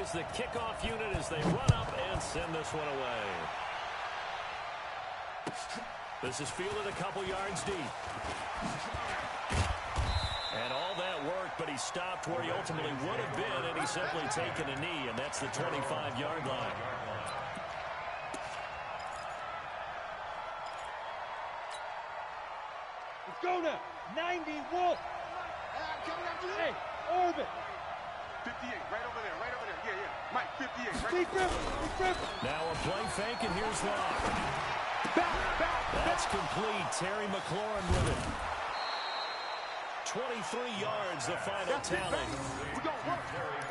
is the kickoff unit as they run up and send this one away. This is fielded a couple yards deep. And all that work, but he stopped where he ultimately would have been, and he's simply taken a knee, and that's the 25-yard line. Let's go now. 90, Wolf. Hey, Orbit. 58, right over there, right over there. Yeah, yeah. Mike, 58, right. Now a play fake, and here's Locke. That's complete. Terry McLaurin with it. 23 yards, the final tally.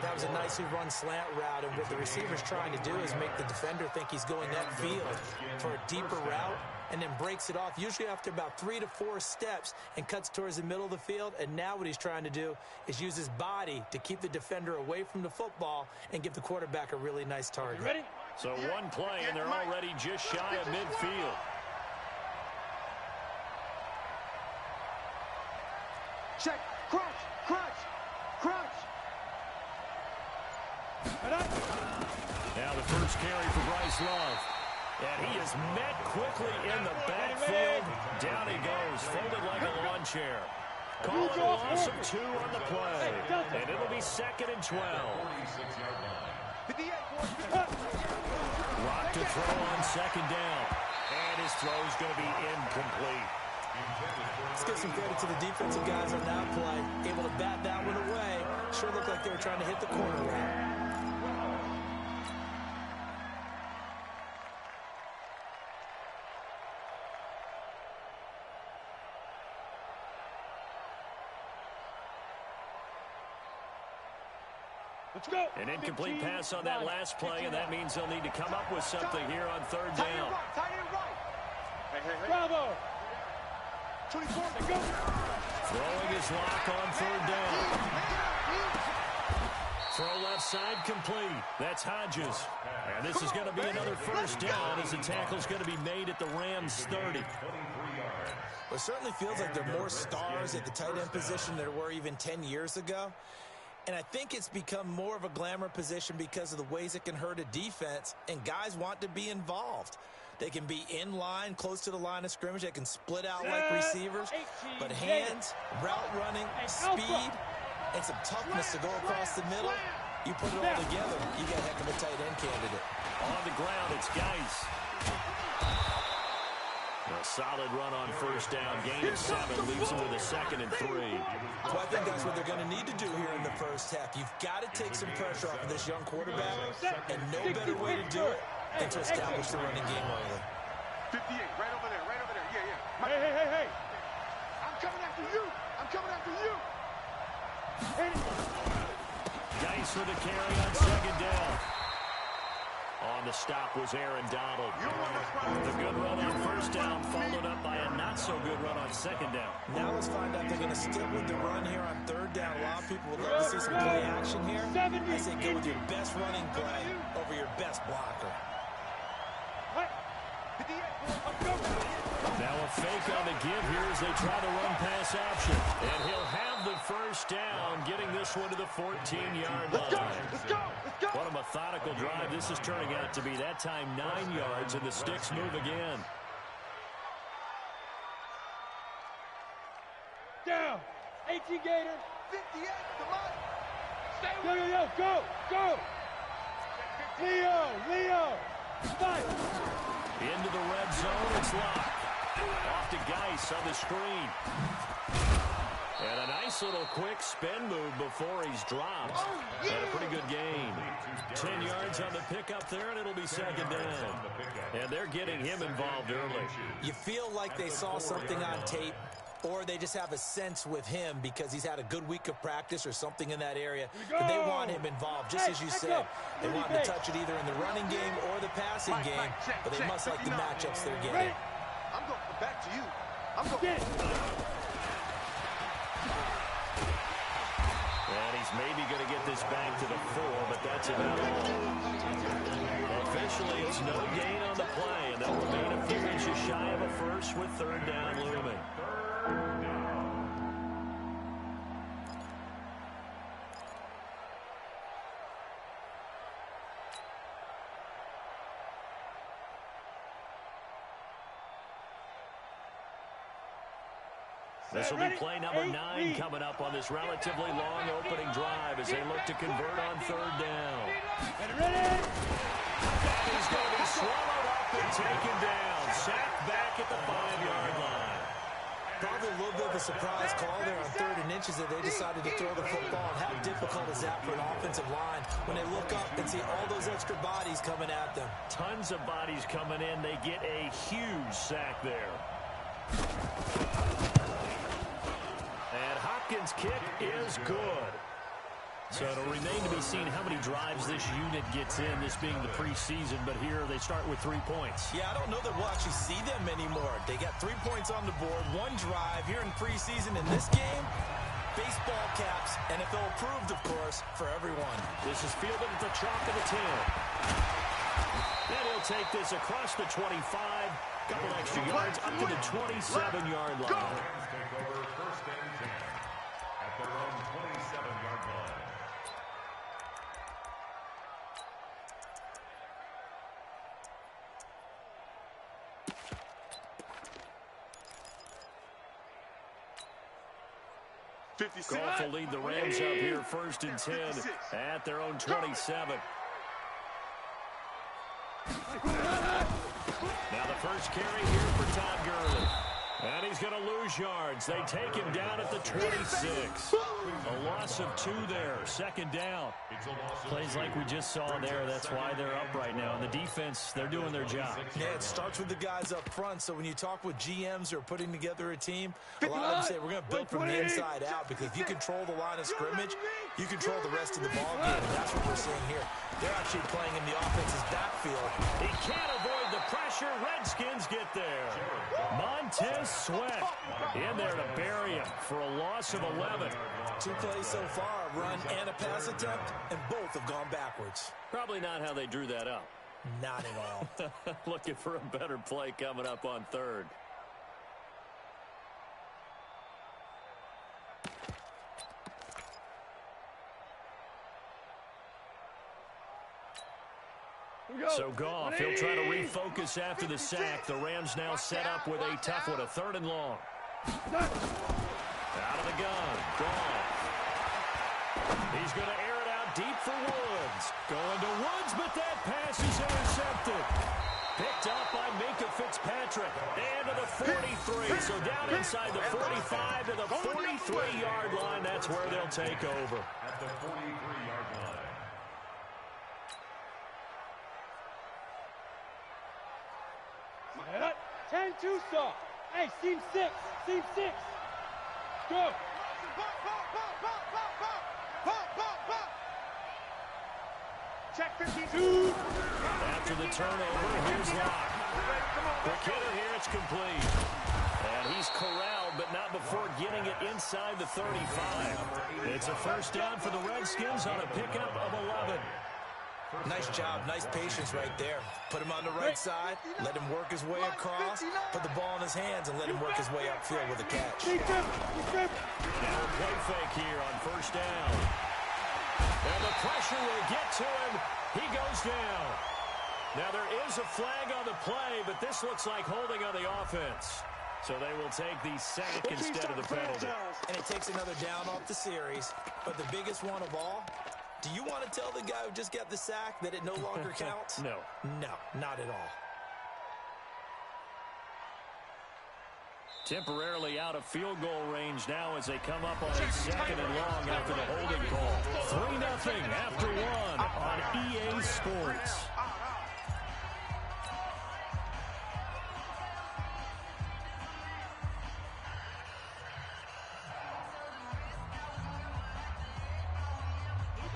That was a nicely run slant route, and what the receiver's trying to do is make the defender think he's going upfield for a deeper route, and then breaks it off, usually after about 3 to 4 steps, and cuts towards the middle of the field. And now what he's trying to do is use his body to keep the defender away from the football and give the quarterback a really nice target. Ready? So one play, and they're already just shy of midfield. Check. Crunch. Now the first carry for Bryce Love. And he is met quickly in the backfield. Down he goes, folded like a lawn chair. Call it a loss of 2 on the play. And it'll be 2nd and 12. Rock to throw on 2nd down. And his throw's going to be incomplete. Let's give some credit to the defensive guys on that play. Able to bat that one away. Sure looked like they were trying to hit the corner route. Let's go. An incomplete pass on that last play, and that means they'll need to come up with something here on 3rd down. Hey. Bravo. 24, go. Throwing his Lock on 3rd down. Throw left side complete. That's Hodges. And this is going to be another 1st down as the tackle's going to be made at the Rams' 30. Well, it certainly feels like there are more stars at the tight end position than there were even 10 years ago. And I think it's become more of a glamour position because of the ways it can hurt a defense, and guys want to be involved. They can be in line, close to the line of scrimmage. They can split out like receivers. But hands, route running, speed, and some toughness to go across the middle, you put it all together, you got a heck of a tight end candidate. On the ground, it's Geis. A solid run on 1st down. Gain of 7 leaves him with a 2nd and 3. So I think that's what they're going to need to do here in the first half. You've got to take some pressure off of this young quarterback, and no better way to do it than to establish the running game early. 58, right over there. Yeah. Hey. I'm coming after you. Geis with a carry on 2nd down. On the stop was Aaron Donald. The good run on 1st down followed up by a not-so-good run on 2nd down. Now let's find out if they're going to stick with the run here on 3rd down. A lot of people would love to see some play action here. I say go with your best running play over your best blocker. Now a fake on the give here as they try to run pass option. And he'll have the 1st down, getting this one to the 14-yard line. Let's go. What a methodical drive this is turning out to be. That time 9 yards, and the sticks move again. Down. 18 Gator. 58, come on. Stay with Yo. Go. Leo. Fight. Into the red zone, it's Locke. Off to Geis on the screen. And a nice little quick spin move before he's dropped. And a pretty good gain. 10 yards on the pickup there, and it'll be 2nd down. And they're getting him involved early. You feel like they saw something on tape, or they just have a sense with him because he's had a good week of practice or something in that area. But they want him involved, just as you said. They want him to touch it either in the running game or the passing game, but they must like the matchups they're getting. I'm going back to you. And he's maybe going to get this back to the 4, but that's about all. Officially, it's no gain on the play, and they'll remain a few inches shy of a 1st with 3rd down looming. This will be play number 9 coming up on this relatively long opening drive as they look to convert on third down. Ready? He's going to be swallowed up and taken down. Sacked back at the 5-yard line. Probably a little bit of a surprise call there on 3rd and inches that they decided to throw the football. And how difficult is that for an offensive line when they look up and see all those extra bodies coming at them? Tons of bodies coming in. They get a huge sack there. And Hopkins' kick is good. So it'll remain to be seen how many drives this unit gets in, this being the preseason. But here they start with 3 points. Yeah, I don't know that we'll actually see them anymore. They got 3 points on the board, 1 drive here in preseason. In this game, baseball caps, NFL approved, of course, for everyone. This is fielded at the chalk of the 10. And he'll take this across the 25. Couple extra yards up to the 27-yard line. Take over 1st and 10 at their own 27-yard line. Goff will lead the Rams up here 1st and 10 at their own 27. Now the first carry here for Todd Gurley. And he's going to lose yards. They take him down at the 26. A loss of 2 there. 2nd down. Plays like we just saw there. That's why they're up right now. And the defense, they're doing their job. Yeah, it starts with the guys up front. So when you talk with GMs who are putting together a team, a lot of them say we're going to build from the inside out, because if you control the line of scrimmage, you control the rest of the ball game. And that's what we're seeing here. They're actually playing in the offense's backfield. He can't avoid the pressure. Redskins get there. Montez Sweat in there to bury him for a loss of 11. 2 plays so far, a run and a pass attempt, and both have gone backwards. Probably not how they drew that up. Not at all. Looking for a better play coming up on 3rd. So Goff, he'll try to refocus after the sack. The Rams now set up with a tough one, a 3rd and long. Out of the gun, Goff. He's going to air it out deep for Woods. Going to Woods, but that pass is intercepted. Picked up by Minka Fitzpatrick. And to the 43. So down inside the 45 to the 43-yard line. That's where they'll take over. At the 43-yard line. Head up. 10-2 soft. Hey, seam 6. Seam 6. Go. Check 52. After the turnover, here's Locke. Quick hitter here, it's complete. And he's corralled, but not before getting it inside the 35. It's a 1st down for the Redskins on a pickup of 11. Nice job, nice patience right there. Put him on the right side, let him work his way across, put the ball in his hands, and let him work his way upfield with a catch. Now a play fake here on 1st down. And the pressure will get to him. He goes down. Now there is a flag on the play, but this looks like holding on the offense. So they will take the sack instead of the penalty. And it takes another down off the series. But the biggest one of all, do you want to tell the guy who just got the sack that it no longer counts? No. No, not at all. Temporarily out of field goal range now as they come up on a 2nd and long after the holding call. 3-0 after 1 on EA Sports.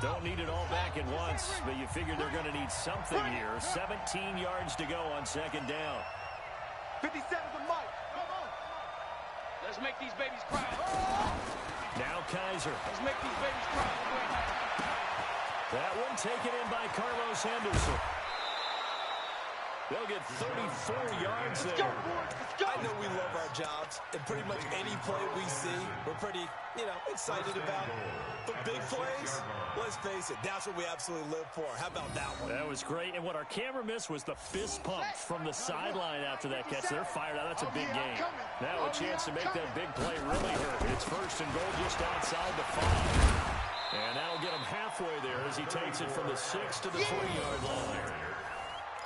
Don't need it all back at once, but you figure they're going to need something here. 17 yards to go on 2nd down. 57's a mic. Let's make these babies cry. Now Kaiser. Let's make these babies cry. That one taken in by Carlos Henderson. They'll get 34 yards there. I know we love our jobs, and pretty much any play we see, we're pretty, excited about. But big plays, let's face it, that's what we absolutely live for. How about that one? That was great, and what our camera missed was the fist pump from the sideline after that catch. They're fired out. That's a big game. Now a chance to make that big play really hurt. It's first and goal just outside the 5. And that'll get him halfway there as he takes it from the 6 to the 3-yard line.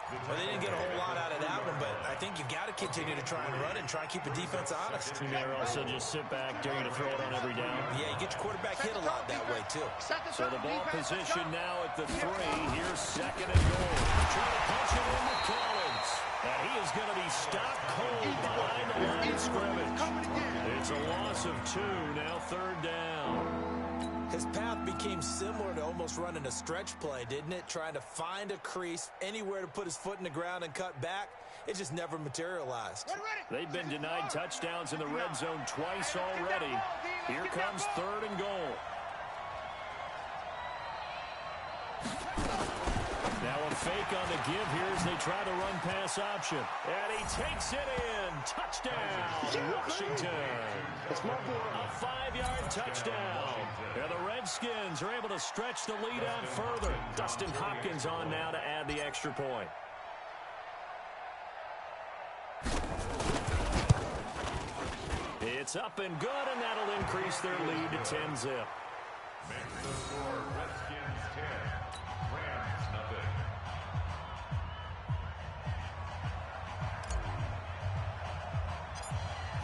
Well, they didn't get a whole lot out of that one, but I think you got to continue to try and run and try and keep the defense honest. You may also just sit back, dare you to throw it on every down. Yeah, you get your quarterback hit a lot that way, too. So the ball position now at the 3. Here's second and goal. Trying to punch it in with Collins. And he is going to be stopped cold behind the line of scrimmage. It's a loss of 2, now third down. His path became similar to almost running a stretch play, didn't it? Trying to find a crease, anywhere to put his foot in the ground and cut back. It just never materialized. They've been denied touchdowns in the red zone twice already. Here comes third and goal. Now a fake on the give here as they try the run-pass option. And he takes it in. Touchdown, Washington. A 5-yard touchdown. And the Redskins are able to stretch the lead out further. Dustin Hopkins on now to add the extra point. It's up and good, and that'll increase their lead to 10-zip. Makes the score Redskins 10, Rams nothing.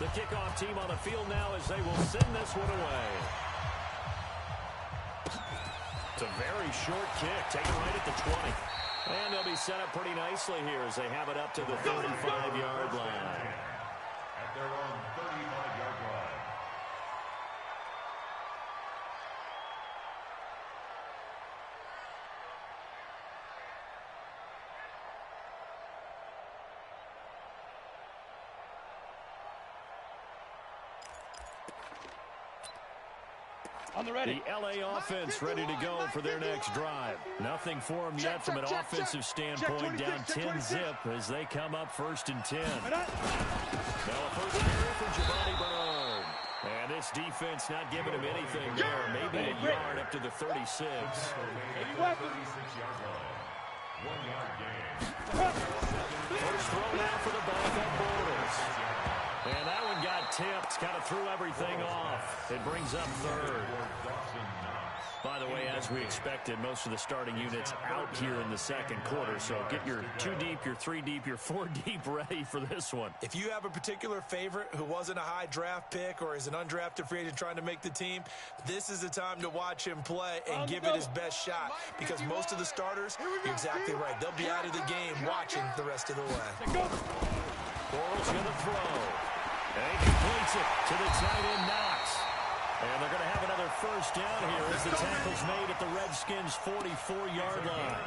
The kickoff team on the field now as they will send this one away. It's a very short kick, taken right at the 20. And they'll be set up pretty nicely here as they have it up to the 35-yard line. At their own 35-yard line. On the ready. The LA offense ready to go for their next drive. Nothing for them yet from an offensive standpoint, down 10-zip as they come up first and 10. Now a first carry for Giovanni Bernard. And this defense not giving him anything there. Maybe a yard up to the 36. At the 36-yard line. 1-yard gain. First throw now for the backup Bortles. And that one got tipped, kind of threw everything off. It brings up third. By the way, as we expected, most of the starting units out here in the second quarter. So get your 2 deep, your 3 deep, your 4 deep ready for this one. If you have a particular favorite who wasn't a high draft pick or is an undrafted free agent trying to make the team, this is the time to watch him play and give it his best shot. Because most of the starters, you're exactly right. They'll be out of the game watching the rest of the way. Bortles going to throw. And he completes it to the tight end, Knox. And they're going to have another first down here as the tackle's made at the Redskins' 44-yard line.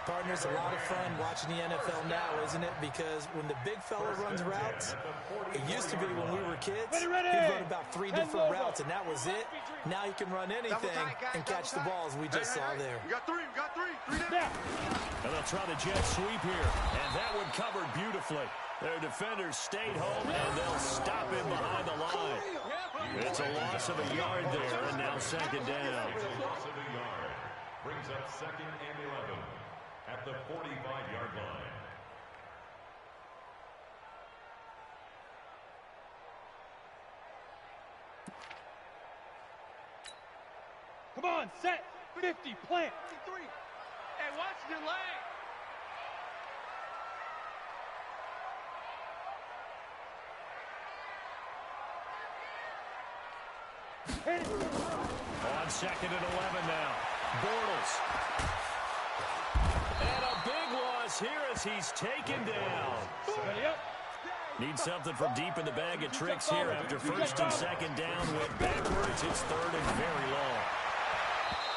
Partner, it's a lot of fun watching the NFL now, isn't it? Because when the big fella runs routes, it used to be when we were kids, he'd run about 3 different routes, and that was it. Now he can run anything and catch the balls we just saw there. We got 3, we got 3 down. And they'll try the jet sweep here. And that one covered beautifully. Their defenders stayed home, and they'll stop him behind the line. It's a loss of a yard there, and now second down. It's a loss of a yard. Brings up second and 11 at the 45-yard line. Come on, set. 50, plant. 3. Hey, watch your leg. On second and 11 now. Bortles. And a big loss here as he's taken down. Ready up. Need something from deep in the bag of tricks here after first and second down. Went backwards. It's third and very long.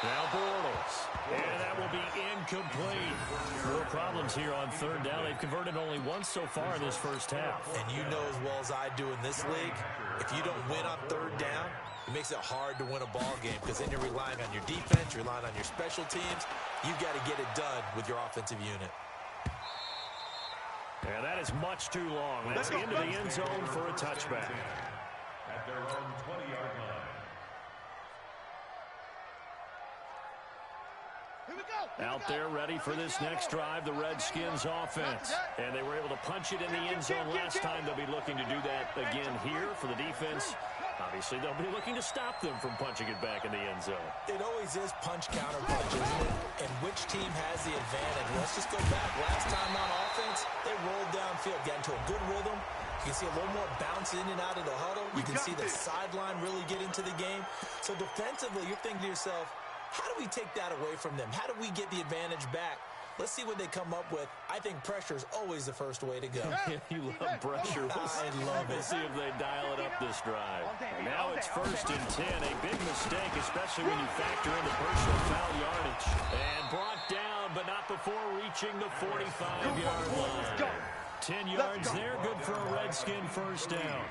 Now Bortles. And that will be incomplete. More problems here on third down. They've converted only once so far in this first half. And you know as well as I do in this league, if you don't win on third down, it makes it hard to win a ball game because then you're relying on your defense, you're relying on your special teams. You've got to get it done with your offensive unit. And that is much too long. That's into the end zone for a touchback. At their own 20-yard line. Out there ready for this next drive, the Redskins offense. And they were able to punch it in the end zone last time. They'll be looking to do that again here for the defense. Obviously, they'll be looking to stop them from punching it back in the end zone. It always is punch, counter punch, isn't it? And which team has the advantage? Let's just go back. Last time on offense, they rolled downfield, got into a good rhythm. You can see a little more bounce in and out of the huddle. You can see the sideline really get into the game. So defensively, you're thinking to yourself, how do we take that away from them? How do we get the advantage back? Let's see what they come up with. I think pressure is always the first way to go. You love pressure. I love it. We'll see if they dial it up this drive. Now it's 1st and 10. A big mistake, especially when you factor in the personal foul yardage. And brought down, but not before reaching the 45-yard line. 10 yards there, good for a Redskin first down.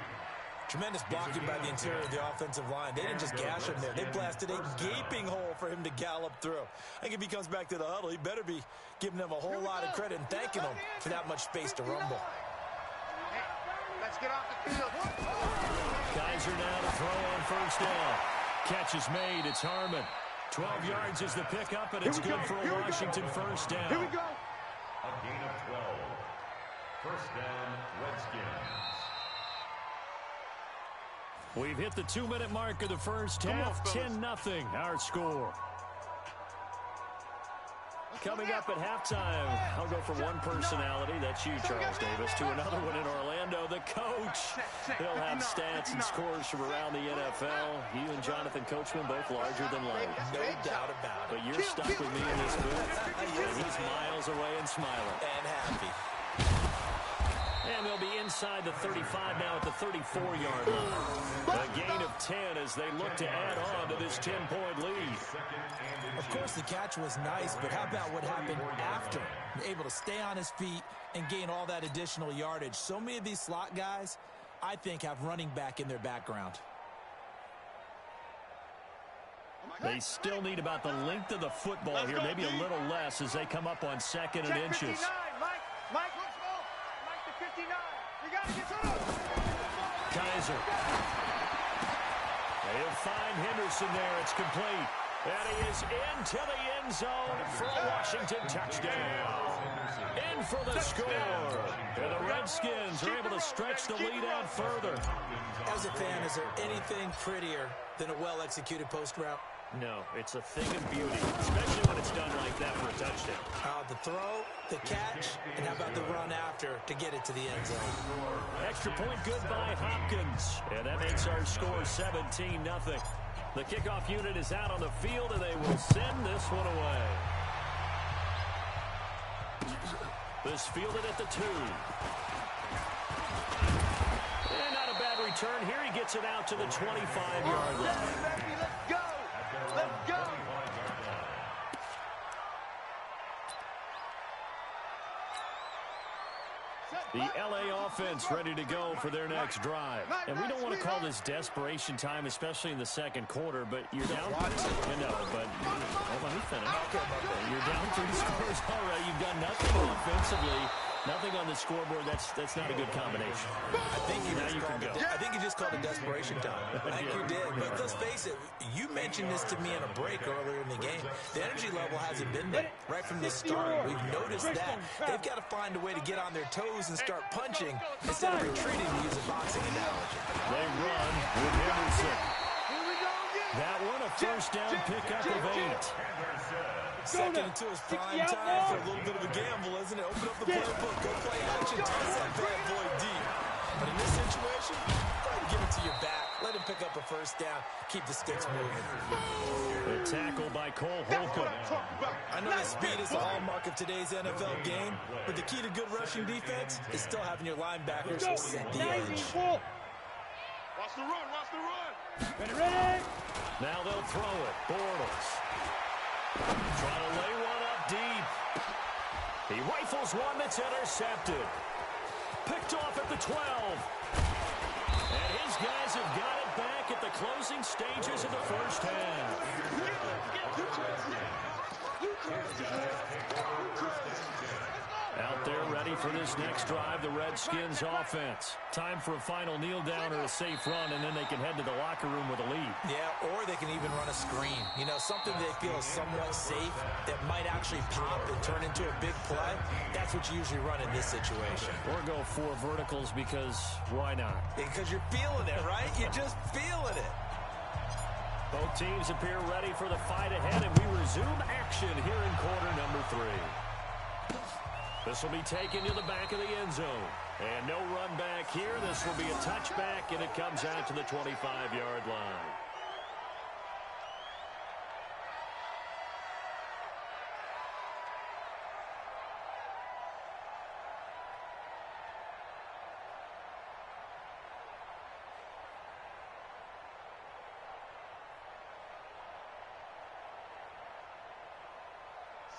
Tremendous blocking by the interior of the offensive line. They didn't just gash him there. They blasted a gaping hole for him to gallop through. I think if he comes back to the huddle, he better be giving them a whole lot of credit and thanking them for that much space to rumble. Hey, let's get off the field. Kaiser now to throw on first down. Catch is made. It's Harmon. 12 yards is the pickup, and it's good for a Washington first down. Here we go. A gain of 12. First down, Redskins. We've hit the 2-minute mark of the first half. 10-0 our score. Coming up at halftime, I'll go from one personality, that's you, Charles Davis, to another one in Orlando, the coach. He'll have stats and scores from around the NFL. You and Jonathan Coachman both larger than life. No doubt about it. But you're stuck with me in this booth, and he's miles away and smiling. And happy. And they'll be inside the 35 now at the 34-yard line. A gain of 10 as they look to add on to this 10-point lead. Of course, the catch was nice, but how about what happened after? Able to stay on his feet and gain all that additional yardage. So many of these slot guys, I think, have running back in their background. They still need about the length of the football here, maybe a little less as they come up on 2nd and inches. Mike, let's go. Mike to 59. We got to get to him. Kaiser. They'll find Henderson there. It's complete. And he is into the end zone for a Washington touchdown. In for the score. And the Redskins are able to stretch the lead out further. As a fan, is there anything prettier than a well-executed post route? No, it's a thing of beauty, especially when it's done like that for a touchdown. The throw, the catch, and how about the run after to get it to the end zone? Extra point good by Hopkins. And that makes our score 17-0. The kickoff unit is out on the field, and they will send this one away. This fielded at the 2. And not a bad return here. He gets it out to the 25-yard line. Let's go. Let's go. The LA offense ready to go for their next drive. And we don't want to call this desperation time, especially in the second quarter, but you're down. You know, but let me finish. You're down 3 scores already. You've done nothing offensively. Nothing on the scoreboard. That's not a good combination. I think you just called it desperation time. I think you did. But let's face it, you mentioned this to me in a break earlier in the game. The energy level hasn't been there right from the start. We've noticed that. They've got to find a way to get on their toes and start punching instead of retreating, to use a boxing analogy. They run with Henderson. That one, a first down pickup of 8. Second and 2 is prime time for a little bit of a gamble, isn't it? Open up the playbook, go play action, toss that bad boy deep. But in this situation, go ahead and give it to your back. Let him pick up a first down. Keep the sticks moving. The tackle by Cole Holcomb. I know that speed is the hallmark of today's NFL game, but the key to good rushing defense is still having your linebackers set the edge. Watch the run, watch the run. Ready? Now they'll throw it. Bortles. Trying to lay one up deep. He rifles one that's intercepted. Picked off at the 12. And his guys have got it back at the closing stages of the first half. Out there ready for this next drive, the Redskins offense. Time for a final kneel down or a safe run, and then they can head to the locker room with a lead. Yeah, or they can even run a screen. You know, something they feel is somewhat safe that might actually pop and turn into a big play. That's what you usually run in this situation. Or go 4 verticals because why not? Because you're feeling it, right? You're just feeling it. Both teams appear ready for the fight ahead, and we resume action here in quarter number 3. This will be taken to the back of the end zone. And no run back here. This will be a touchback, and it comes out to the 25-yard line.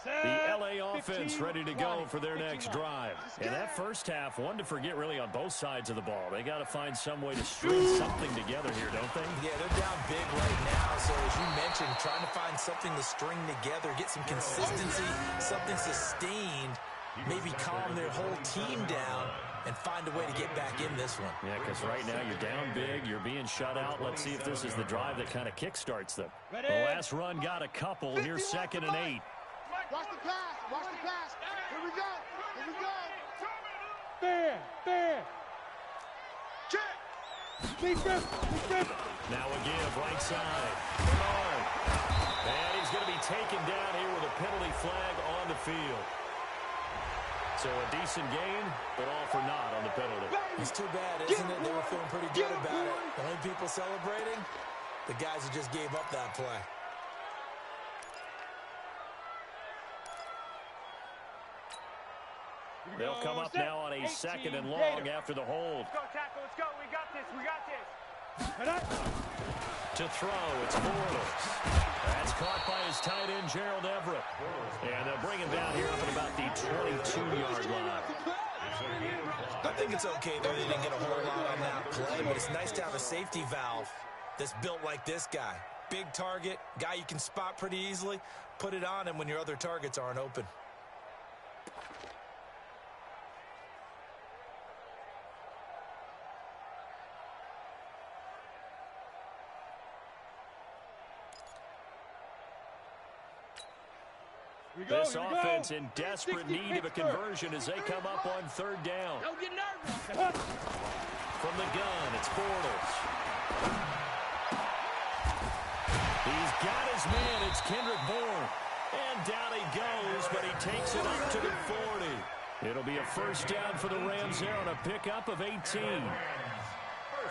The LA offense ready to go for their next drive. And that first half, one to forget really on both sides of the ball. They got to find some way to string something together here, don't they? Yeah, they're down big right now. So as you mentioned, trying to find something to string together, get some consistency, something sustained, maybe calm their whole team down and find a way to get back in this one. Yeah, because right now you're down big, you're being shut out. Let's see if this is the drive that kind of kickstarts them. The last run got a couple. Here's 2nd and 8. Watch the pass. Watch the pass. Here we go. Here we go. Fair. Check. Big rip. Now a give, right side. Bernard. And he's going to be taken down here with a penalty flag on the field. So a decent game, but all for naught on the penalty. It's too bad, isn't it? They were feeling pretty good about it. The only people celebrating, the guys who just gave up that play. They'll come up now on a 2nd and long after the hold. Let's go, tackle. Let's go. We got this. To throw, it's Bortles. That's caught by his tight end, Gerald Everett. And they'll bring him down here up at about the 22-yard line. I think it's okay that they didn't get a whole lot on that play, but it's nice to have a safety valve that's built like this guy. Big target, guy you can spot pretty easily. Put it on him when your other targets aren't open. This offense in desperate need of a conversion as they come up on 3rd down. Don't get nervous. From the gun, it's Bortles. He's got his man. It's Kendrick Bourne. And down he goes, but he takes it up to the 40. It'll be a 1st down for the Rams there on a pickup of 18.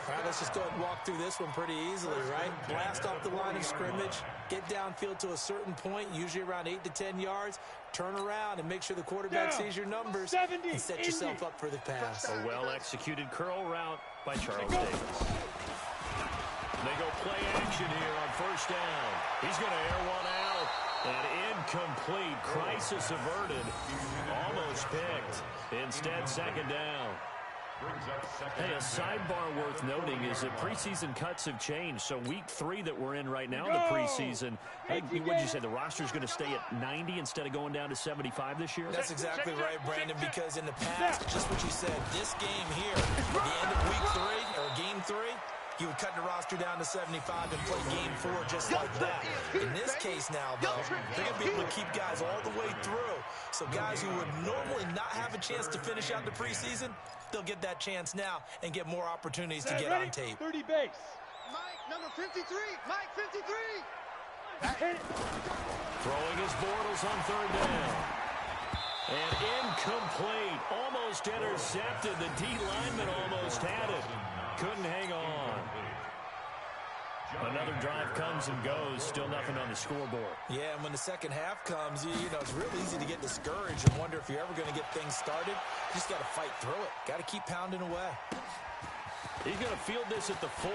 All right, let's just go ahead and walk through this one pretty easily, right? Blast off the line of scrimmage, get downfield to a certain point, usually around 8 to 10 yards, turn around and make sure the quarterback sees your numbers and set yourself up for the pass. A well-executed curl route by Charles Davis. They go play action here on 1st down. He's going to air one out. And incomplete. Crisis averted. Almost picked. Instead, 2nd down. Hey, a sidebar worth noting is that preseason cuts have changed. So week 3 that we're in right now in the preseason, what did you say, the roster's going to stay at 90 instead of going down to 75 this year? That's exactly right, Brandon, because in the past, just what you said, this game here, at the end of week 3 or game 3, you would cut the roster down to 75 and play game 4 just like that. In this case now, though, they're going to be able to keep guys all the way through. So guys who would normally not have a chance to finish out the preseason, they'll get that chance now and get more opportunities to get on tape. 30 base. Mike, number 53. Mike, 53. Throwing his Bortles on 3rd down. And incomplete. Almost intercepted. The D lineman almost had it. Couldn't hang on. Another drive comes and goes. Still nothing on the scoreboard. Yeah, and when the second half comes, you know, it's real easy to get discouraged and wonder if you're ever going to get things started. You just got to fight through it. Got to keep pounding away. He's going to field this at the 4.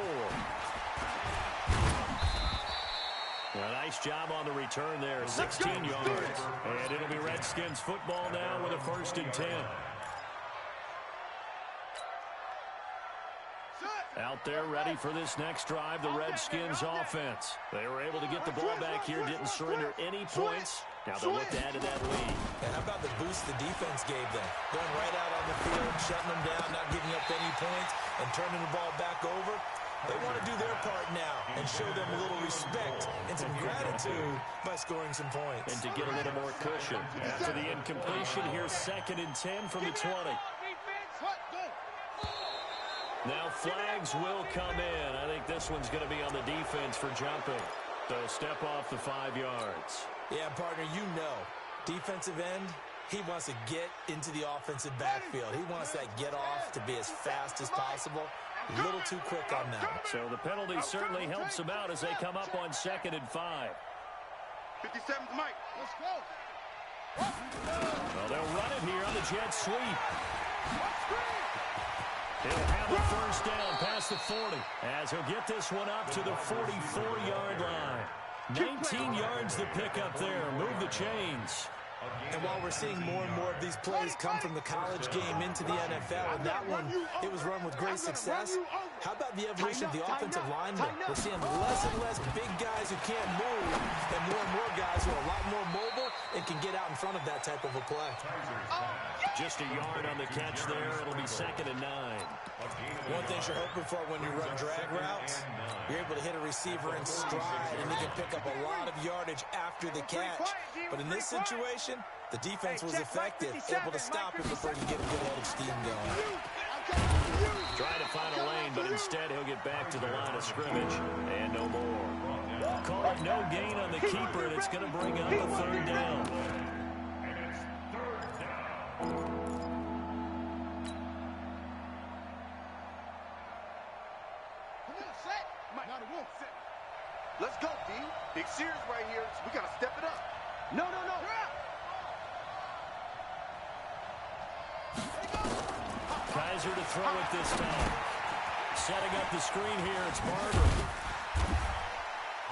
A nice job on the return there. 16 yards. And it'll be Redskins football now with a 1st and 10. out there ready for this next drive, the Redskins offense. They were able to get the ball back here, didn't surrender any points. Now they'll look to add to that lead. And how about the boost the defense gave them? Going right out on the field, shutting them down, not giving up any points, and turning the ball back over. They want to do their part now and show them a little respect and some gratitude by scoring some points. And to get a little more cushion. After the incompletion, here's 2nd and 10 from the 20. Now flags will come in. I think this one's going to be on the defense for jumping. So step off the 5 yards. Yeah, partner, you know, defensive end, he wants to get into the offensive backfield. He wants that get off to be as fast as possible. A little too quick on that. So the penalty certainly helps them out as they come up on 2nd and 5. 57's Mike. Let's go. Well, they'll run it here on the jet sweep. He'll have a first down past the 40 as he'll get this one up to the 44-yard line. 19 yards to pick up there. Move the chains. And while we're seeing more and more of these plays come from the college game into the NFL, and that one, it was run with great success, how about the evolution of the offensive lineman? We're seeing less and less big guys who can't move and more guys who are a lot more mobile and can get out in front of that type of a play. Just a yard on the catch there. It'll be 2nd and 9. One thing you're hoping for when you run drag routes, you're able to hit a receiver in stride, and he can pick up a lot of yardage after the catch. But in this situation, the defense was effective, able to stop him before he could get a good head of steam going. Trying to find a lane, but instead he'll get back to the line of scrimmage, and no more. Call it no gain on the keeper, and it's going to bring up a 3rd down. Let's go, D. Big Sears right here. So we got to step it up. No. Kaiser to throw it this time. Setting up the screen here, it's Barber.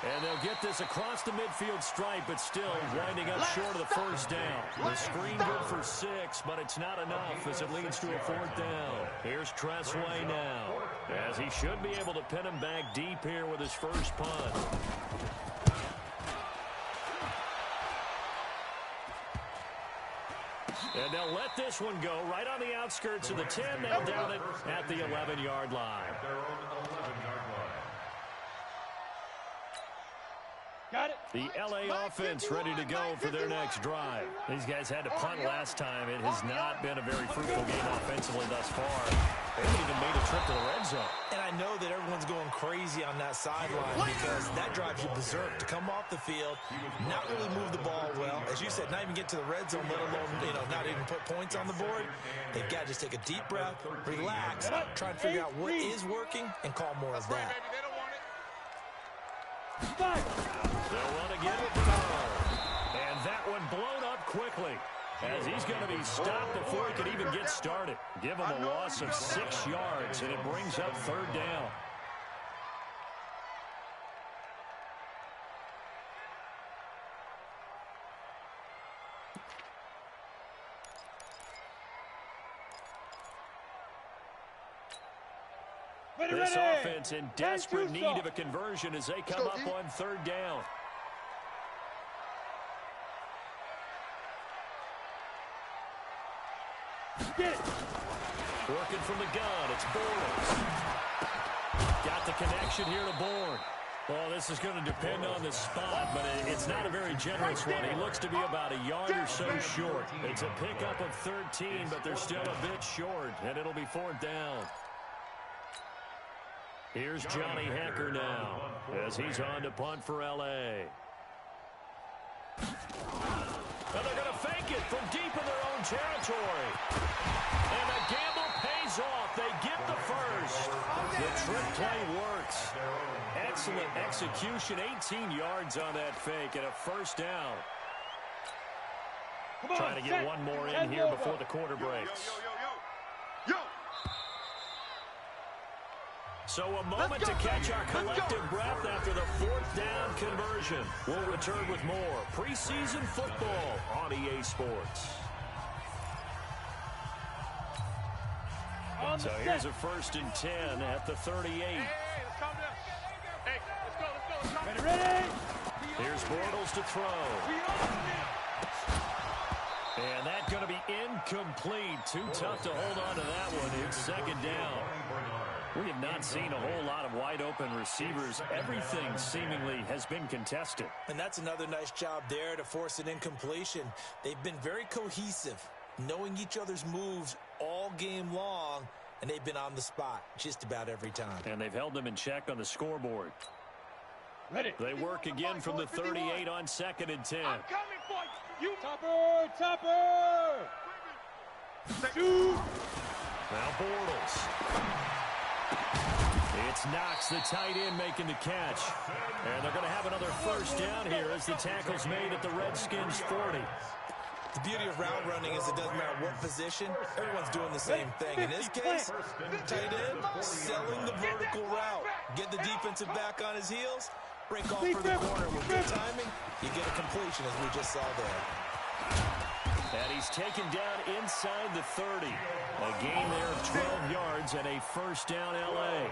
And they'll get this across the midfield stripe, but still winding up short of the first down. The screen good for 6, but it's not enough as it leads to a 4th down. Here's Tressway now, as he should be able to pin him back deep here with his first punt. And they'll let this one go right on the outskirts of the 10. They'll down it at the 11-yard line. Got it. The L.A. offense ready to go for their next drive. These guys had to punt last time. It has not been a very fruitful game offensively thus far. They haven't even made a trip to the red zone. And I know that everyone's going crazy on that sideline because that drives you berserk to come off the field, not really move the ball well. As you said, not even get to the red zone, let alone, not even put points on the board. They've got to just take a deep breath, relax, try and figure out what is working, and call more of that. They'll run again with the ball. And that one blown up quickly as he's going to be stopped before he can even get started. Give him a loss of 6 yards, and it brings up 3rd down. This offense in desperate need of a conversion as they come up on 3rd down. Working from the gun, it's Bourne. Got the connection here to Bourne. Well, this is going to depend on the spot, but it's not a very generous one. He looks to be about a yard or so short. It's a pickup of 13, but they're still a bit short, and it'll be 4th down. Here's Johnny Hecker now as he's on to punt for L.A. And they're going to fake it from deep in their own territory. And the gamble pays off. They get the first. The trick play works. Excellent execution. 18 yards on that fake and a 1st down. Trying to get one more in here before the quarter breaks. Yo. So a moment to catch our collective breath after the 4th down conversion. We'll return with more preseason football on EA Sports. on the So set. here's a 1st and 10 at the 38. Hey, let's calm down. Hey, let's go, let's go, let's go. Ready? Here's Bortles to throw. We own him. And that's going to be incomplete. Too tough to hold on to that one. It's 2nd down. We have not seen a whole lot of wide-open receivers. Everything seemingly has been contested. And that's another nice job there to force an incompletion. They've been very cohesive, knowing each other's moves all game long, and they've been on the spot just about every time. And they've held them in check on the scoreboard. Ready. They work again from the 38 on 2nd and 10. I'm coming for you. Topper, Topper. Shoot. Now Bortles. It's Knox, the tight end, making the catch. And they're going to have another 1st down here as the tackle's made at the Redskins' 40. The beauty of route running is it doesn't matter what position, everyone's doing the same thing. In this case, tight end selling the vertical route. Get the defensive back on his heels, break off for the corner with good timing, you get a completion as we just saw there. And he's taken down inside the 30. A gain there of 12 yards and a 1st down L.A.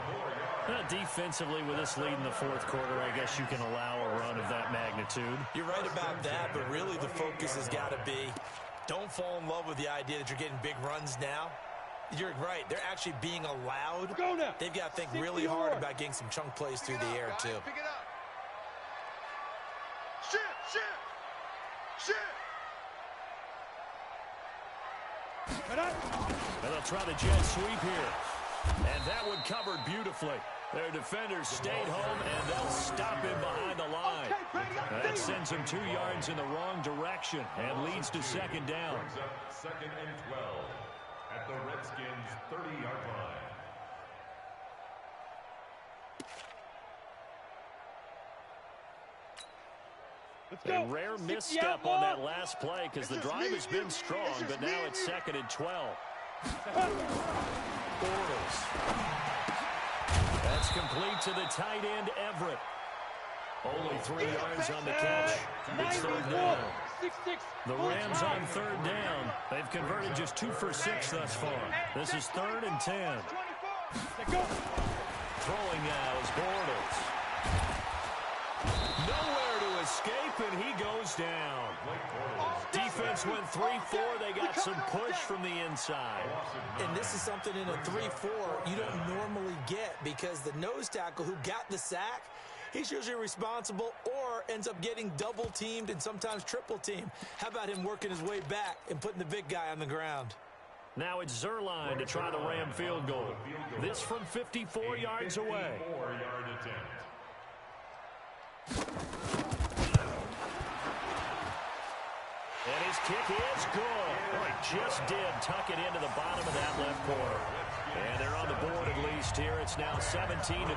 Defensively, with this lead in the 4th quarter, I guess you can allow a run of that magnitude. You're right about that, but really the focus has got to be don't fall in love with the idea that you're getting big runs now. You're right. They're actually being allowed. Go now. They've got to think really hard about getting some chunk plays through the air, too. Pick it up. Shit. And they'll try the jet sweep here. And that one covered beautifully. Their defenders stayed home, and they'll stop him behind the line. That sends him 2 yards in the wrong direction and leads to 2nd down. Brings up 2nd and 12 at the Redskins' 30-yard line. Let's go. A rare misstep on that last play because the drive has been strong, but now it's 2nd and 12. Bortles. That's complete to the tight end, Everett. Only 3 yards on the catch. It's 3rd down. The Rams on 3rd down. They've converted just 2 for 6 thus far. This is 3rd and 10. Throwing now is Bortles. Nowhere to escape, and he goes down. Defense went 3-4. They got some push from the inside. And this is something in a 3-4 you don't normally get because the nose tackle who got the sack, he's usually responsible or ends up getting double-teamed and sometimes triple-teamed. How about him working his way back and putting the big guy on the ground? Now it's Zerline to try the Ram field goal. This from 54 yards away. 54-yard attempt. And his kick is good. Oh, he just did tuck it into the bottom of that left corner. And they're on the board at least here. It's now 17-3.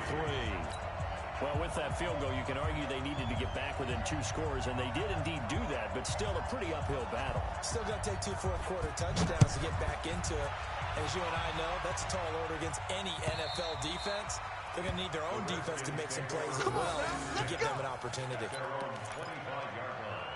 Well, with that field goal, you can argue they needed to get back within 2 scores, and they did indeed do that, but still a pretty uphill battle. Still got to take 2 fourth-quarter touchdowns to get back into it. As you and I know, that's a tall order against any NFL defense. They're going to need their own defense to make some plays as well to give them an opportunity. Their own 25-yard line.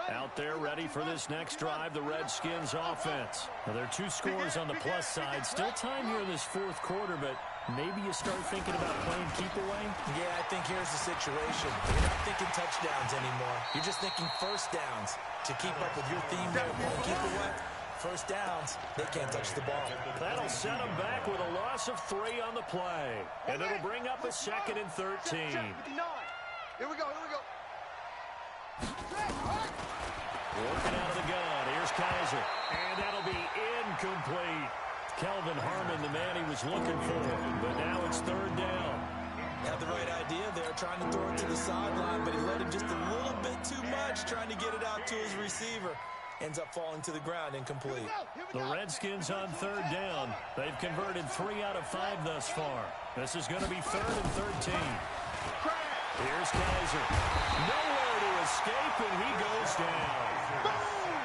Out there ready for this next drive, the Redskins offense. Now, there are 2 scores on the plus side. Still time here in this 4th quarter, but maybe you start thinking about playing keep away? Yeah, I think here's the situation. You're not thinking touchdowns anymore. You're just thinking 1st downs. To keep up with your theme there, playing keep away, 1st downs, they can't touch the ball. That'll set them back with a loss of 3 on the play. And it'll bring up a 2nd and 13. Here we go. Working out of the gun. Here's Kaiser. And that'll be incomplete. Kelvin Harmon, the man he was looking for. But now it's 3rd down. Had the right idea there, trying to throw it to the sideline, but he let him just a little bit too much, trying to get it out to his receiver. Ends up falling to the ground, incomplete. The Redskins on 3rd down. They've converted 3 out of 5 thus far. This is going to be 3rd and 13. Here's Kaiser. Nowhere to escape, and he goes down.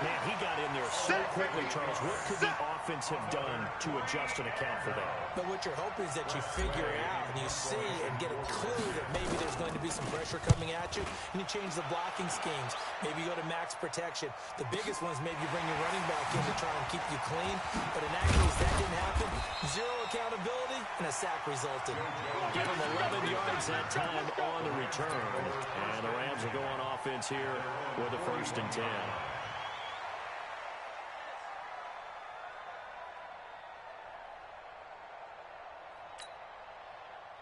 Man, he got in there so quickly, Charles, what could the offense have done to adjust and account for that? But what you're hoping is that you figure out and you see and get a clue that maybe there's going to be some pressure coming at you, and you change the blocking schemes. Maybe you go to max protection. The biggest one is maybe you bring your running back in to try and keep you clean. But in that case, that didn't happen. Zero accountability, and a sack resulted. Give them 11 yards that time on the return. And the Rams will go on offense here with a 1st and 10.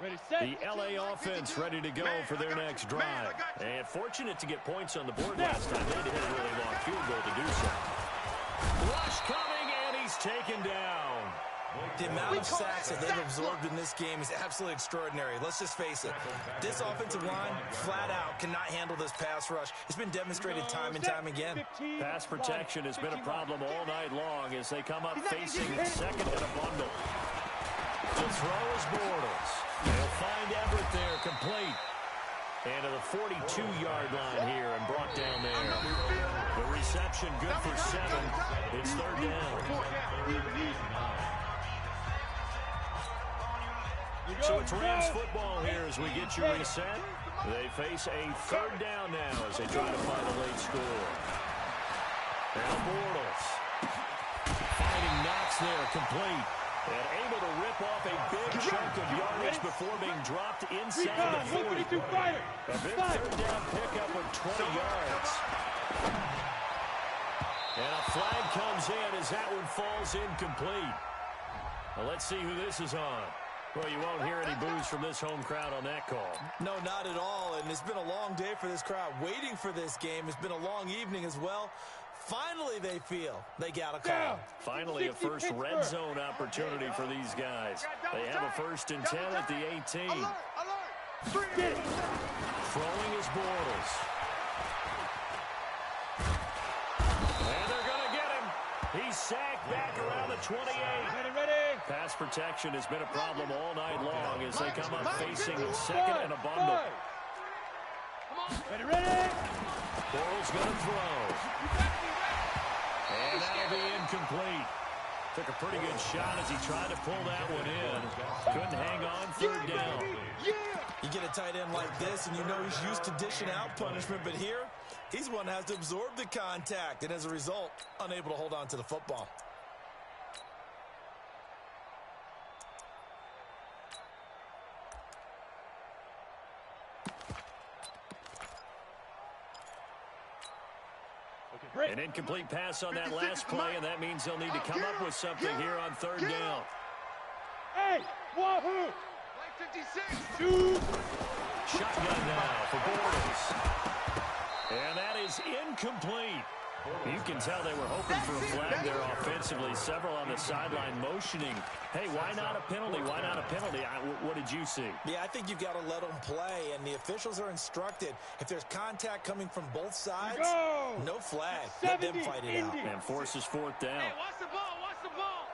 Ready, set. The LA offense ready to go for their next drive. And fortunate to get points on the board last time. They had to hit a really long field goal to do so. Rush coming, and he's taken down. The amount of sacks that they've absorbed in this game is absolutely extraordinary. Let's just face it. This offensive line, flat out, cannot handle this pass rush. It's been demonstrated time and time again. Pass protection has been a problem all night long as they come up facing second and a bundle. To throw is Bortles. They'll find Everett there, complete. And to the 42-yard line here and brought down there. The reception good for 7. It's 3rd down. So it's Rams football here as we get you reset. They face a 3rd down now as they try to find a late score. Now Bortles. Fighting Knox there, complete. And able to rip off a big chunk of yardage before being dropped inside the 40. A big 3rd down pickup of 20 yards. And a flag comes in as that one falls incomplete. Well, let's see who this is on. Well, you won't hear any boos from this home crowd on that call. No, not at all. And it's been a long day for this crowd. Waiting for this game. It's been a long evening as well. Finally, they feel they got a call. Finally, a first red zone opportunity for these guys. They have a 1st and 10 at the 18. Throwing is Bortles. And they're going to get him. He's sacked back around the 28. Ready. Pass protection has been a problem all night long as they come up facing second and a bundle. Ready. Bortles going to throw. And that'll be incomplete. Took a pretty good shot as he tried to pull that one in. Couldn't hang on, 3rd down. You get a tight end like this, and you know he's used to dishing out punishment, but here, he's one that has to absorb the contact, and as a result, unable to hold on to the football. An incomplete pass on that last play, and that means they'll need to come up with something here on 3rd down. Hey, wahoo! 56. Shotgun now for Bortles. And that is incomplete. You can tell they were hoping for a flag there offensively. Several on the sideline motioning. Hey, why not a penalty? Why not a penalty? What did you see? Yeah, I think you've got to let them play, and the officials are instructed. If there's contact coming from both sides, no flag. Let them fight it out. And forces 4th down. Hey, watch the ball, watch the ball.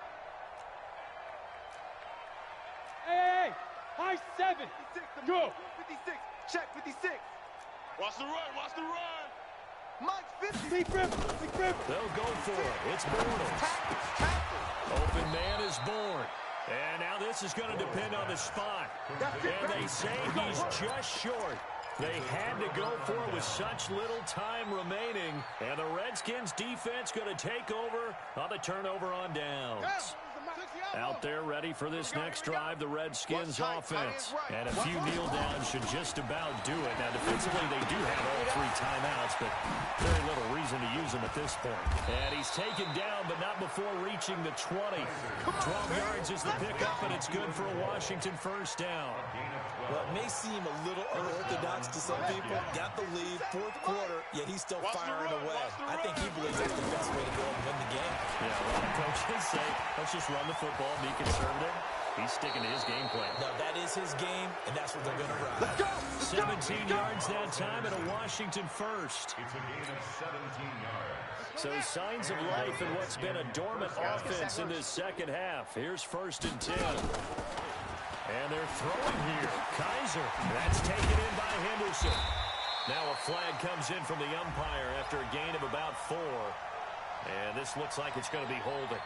Hey, high 7. Go. 56. Check 56. Watch the run, watch the run. Mike 50. Big rip. They'll go for it. It's Bortles. Open man is born. And now this is going to depend on the spot. And they say he's just short. They had to go for it with such little time remaining. And the Redskins defense going to take over on the turnover on downs. Out there ready for this next drive, the Redskins offense. And a few kneel downs should just about do it. Now, defensively, they do have all 3 timeouts, but very little reason to use them at this point. And he's taken down, but not before reaching the 20. 12 yards is the pickup, and it's good for a Washington 1st down. Well, it may seem a little unorthodox to some people. Got the lead, 4th quarter, yet he's still firing away. I think he believes that's the best way to go and win the game. Yeah, a lot of coaches say, let's just run the football, be conservative. He's sticking to his game plan. No, that is his game, and that's what they're going to run. 17 yards that time and a Washington 1st. It's a gain of 17 yards. So signs of life in what's been a dormant offense in this second half. Here's 1st and 10. And they're throwing here. Kaiser. That's taken in by And this looks like it's going to be holding.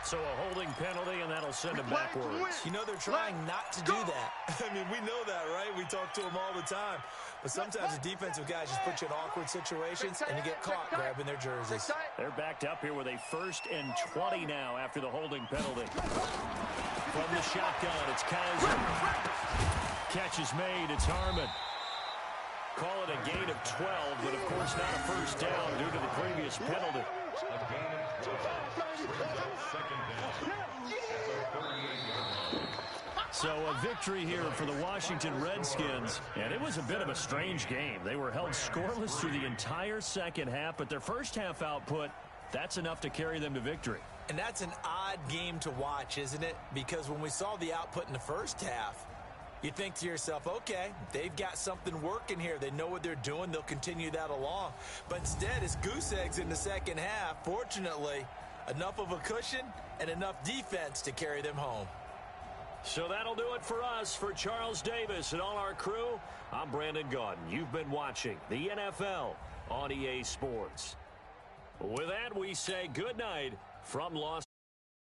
So a holding penalty, and that'll send him backwards. You know they're trying not to do that. I mean, we know that, right? We talk to them all the time. But sometimes the defensive guys just put you in awkward situations, and you get caught grabbing their jerseys. They're backed up here with a 1st and 20 now after the holding penalty. From the shotgun, it's Kaiser. Catch is made. It's Harmon. Call it a gain of 12, but of course not a first down due to the previous penalty. A gain of 12. Second down at the 38-yard line. So a victory here for the Washington Redskins, and it was a bit of a strange game. They were held scoreless through the entire second half, but their first half output, that's enough to carry them to victory. And that's an odd game to watch, isn't it? Because when we saw the output in the first half, you think to yourself, okay, they've got something working here. They know what they're doing. They'll continue that along. But instead, it's goose eggs in the second half. Fortunately, enough of a cushion and enough defense to carry them home. So that'll do it for us. For Charles Davis and all our crew, I'm Brandon Gaudin. You've been watching the NFL on EA Sports. With that, we say good night from Los